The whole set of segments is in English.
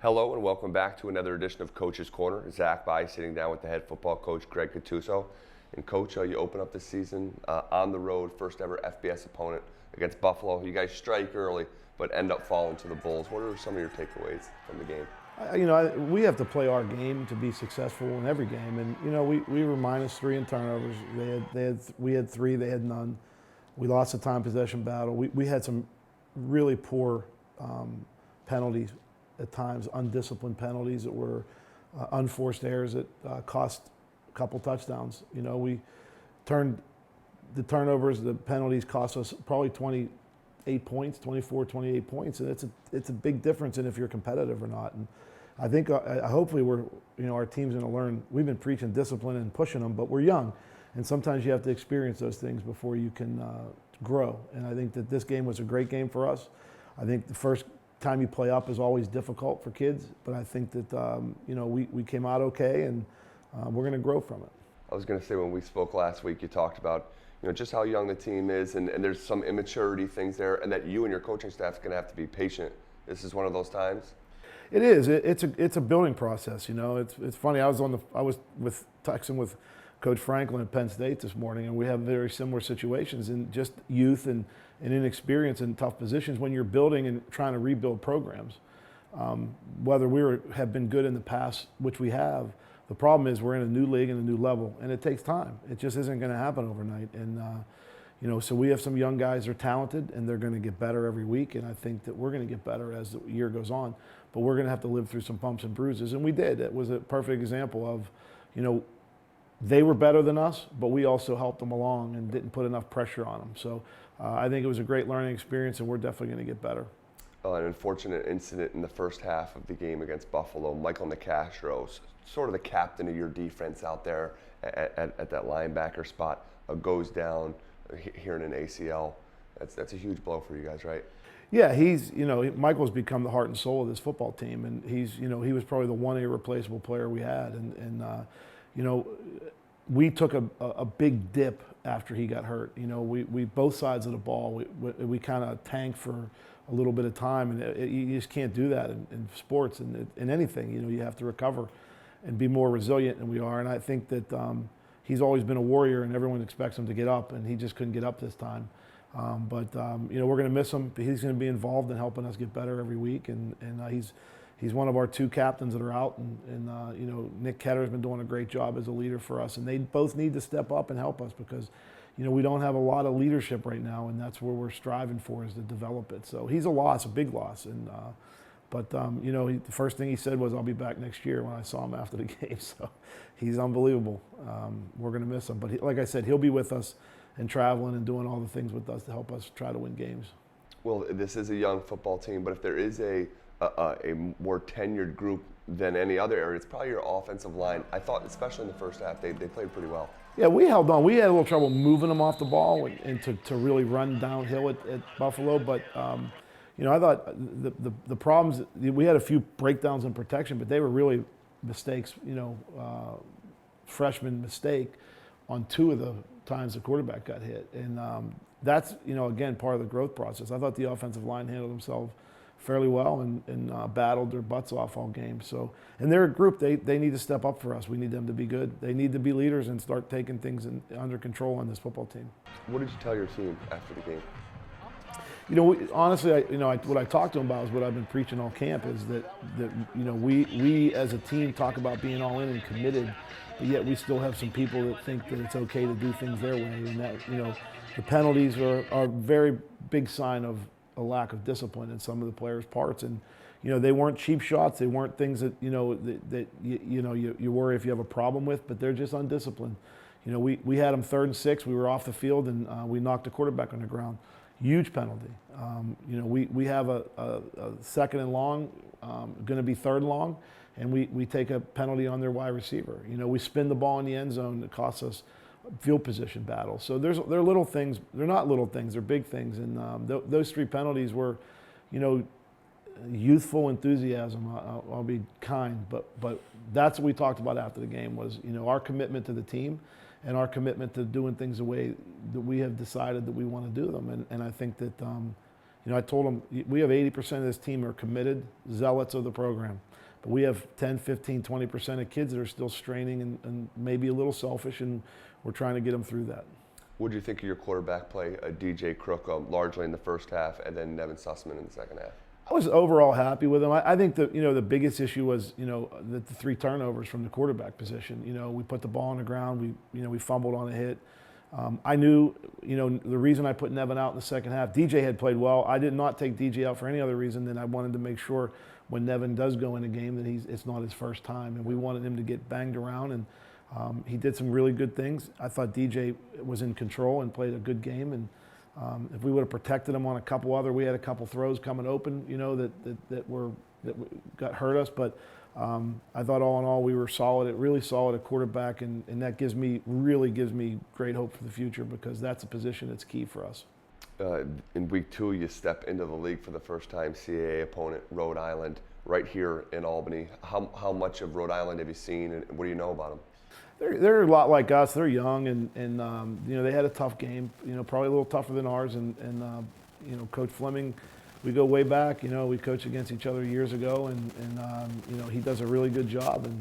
Hello and welcome back to another edition of Coach's Corner. Zach By sitting down with the head football coach, Greg Cattuso. And Coach, you open up the season on the road, first ever FBS opponent against Buffalo. You guys strike early, but end up falling to the Bulls. What are some of your takeaways from the game? We have to play our game to be successful in every game. And, we were -3 in turnovers. We had 3, they had none. We lost the time possession battle. We had some really poor penalties at times, undisciplined penalties that were unforced errors that cost a couple touchdowns. We turned the turnovers, the penalties cost us probably 28 points, 24, 28 points, and it's a big difference in if you're competitive or not. And I think hopefully our team's going to learn. We've been preaching discipline and pushing them, but we're young, and sometimes you have to experience those things before you can grow. And I think that this game was a great game for us. I think the first time you play up is always difficult for kids, but I think that we came out okay, and we're going to grow from it. I was going to say, when we spoke last week, you talked about just how young the team is, and there's some immaturity things there, and that you and your coaching staff is going to have to be patient. This is one of those times. It is. It's a building process. It's funny. I was texting with Coach Franklin at Penn State this morning, and we have very similar situations in just youth and inexperience in tough positions when you're building and trying to rebuild programs. Whether we have been good in the past, which we have, the problem is we're in a new league and a new level, and it takes time. It just isn't going to happen overnight. And so we have some young guys that are talented, and they're going to get better every week. And I think that we're going to get better as the year goes on. But we're going to have to live through some bumps and bruises, and we did. It was a perfect example of, they were better than us, but we also helped them along and didn't put enough pressure on them. So I think it was a great learning experience, and we're definitely going to get better. An unfortunate incident in the first half of the game against Buffalo. Michael Nicastro, sort of the captain of your defense out there at that linebacker spot, goes down hearing an ACL. That's a huge blow for you guys, right? Yeah, Michael's become the heart and soul of this football team, and he was probably the one irreplaceable player we had, and we took a big dip after he got hurt. We both sides of the ball, we kind of tanked for a little bit of time, and you just can't do that in sports and in anything. You have to recover and be more resilient than we are. And I think that he's always been a warrior, and everyone expects him to get up, and he just couldn't get up this time. But we're going to miss him. He's going to be involved in helping us get better every week, and he's one of our 2 captains that are out, and Nick Ketter's been doing a great job as a leader for us, and they both need to step up and help us because we don't have a lot of leadership right now, and that's where we're striving for, is to develop it. So he's a loss, a big loss, and but the first thing he said was, "I'll be back next year," when I saw him after the game. So he's unbelievable. We're going to miss him, but like I said, he'll be with us and traveling and doing all the things with us to help us try to win games. Well, this is a young football team, but if there is a more tenured group than any other area, it's probably your offensive line. I thought, especially in the first half, they played pretty well. Yeah, we held on. We had a little trouble moving them off the ball and to really run downhill at Buffalo. But, I thought the problems, we had a few breakdowns in protection, but they were really mistakes, freshman mistake on 2 of the times the quarterback got hit. And that's, again, part of the growth process. I thought the offensive line handled themselves fairly well and battled their butts off all game. So, and they're a group, they need to step up for us. We need them to be good. They need to be leaders and start taking things under control on this football team. What did you tell your team after the game? Honestly, what I talked to them about is what I've been preaching all camp, is that we as a team talk about being all in and committed, but yet we still have some people that think that it's okay to do things their way, and that the penalties are a very big sign of a lack of discipline in some of the players' parts, and they weren't cheap shots. They weren't things that you worry if you have a problem with, but they're just undisciplined. We had them 3rd and 6. We were off the field, and we knocked the quarterback on the ground. Huge penalty. We have a 2nd and long, going to be 3rd and long, and we take a penalty on their wide receiver. We spin the ball in the end zone that costs us field position battle. So they're little things. They're not little things. They're big things. And those 3 penalties were, youthful enthusiasm. I'll be kind, but that's what we talked about after the game was, our commitment to the team and our commitment to doing things the way that we have decided that we want to do them. And I think that, I told them we have 80% of this team are committed zealots of the program, but we have 10, 15, 20% of kids that are still straining and maybe a little selfish, and we're trying to get them through that. What do you think of your quarterback play, DJ Crook, largely in the first half, and then Nevin Sussman in the second half? I was overall happy with him. I think that the biggest issue was the 3 turnovers from the quarterback position. We put the ball on the ground. We fumbled on a hit. I knew the reason I put Nevin out in the second half. DJ had played well. I did not take DJ out for any other reason than I wanted to make sure when Nevin does go in a game that it's not his first time, and we wanted him to get banged around. And he did some really good things. I thought DJ was in control and played a good game. And if we would have protected him on a couple other, we had a couple throws coming open, that got hurt us. But I thought all in all we were really solid at quarterback, and that really gives me great hope for the future, because that's a position that's key for us. In week 2, you step into the league for the first time, CAA opponent Rhode Island, right here in Albany. How much of Rhode Island have you seen, and what do you know about them? They're a lot like us. They're young, and they had a tough game. Probably a little tougher than ours. And Coach Fleming, we go way back. We coached against each other years ago, and he does a really good job. And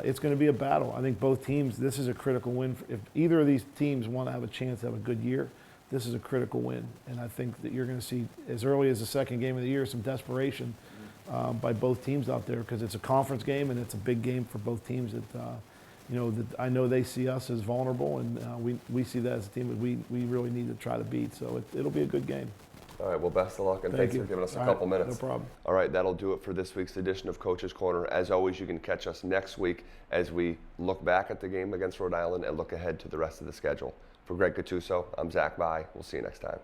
it's going to be a battle. I think both teams. This is a critical win. If either of these teams want to have a chance to have a good year, this is a critical win. And I think that you're going to see, as early as the second game of the year, some desperation by both teams out there, because it's a conference game and it's a big game for both teams. That I know they see us as vulnerable, and we see that as a team that we really need to try to beat. So it'll be a good game. All right, well, best of luck, and thanks for giving us a couple minutes. No problem. All right, that'll do it for this week's edition of Coach's Corner. As always, you can catch us next week as we look back at the game against Rhode Island and look ahead to the rest of the schedule. For Greg Gattuso, I'm Zach Bai. We'll see you next time.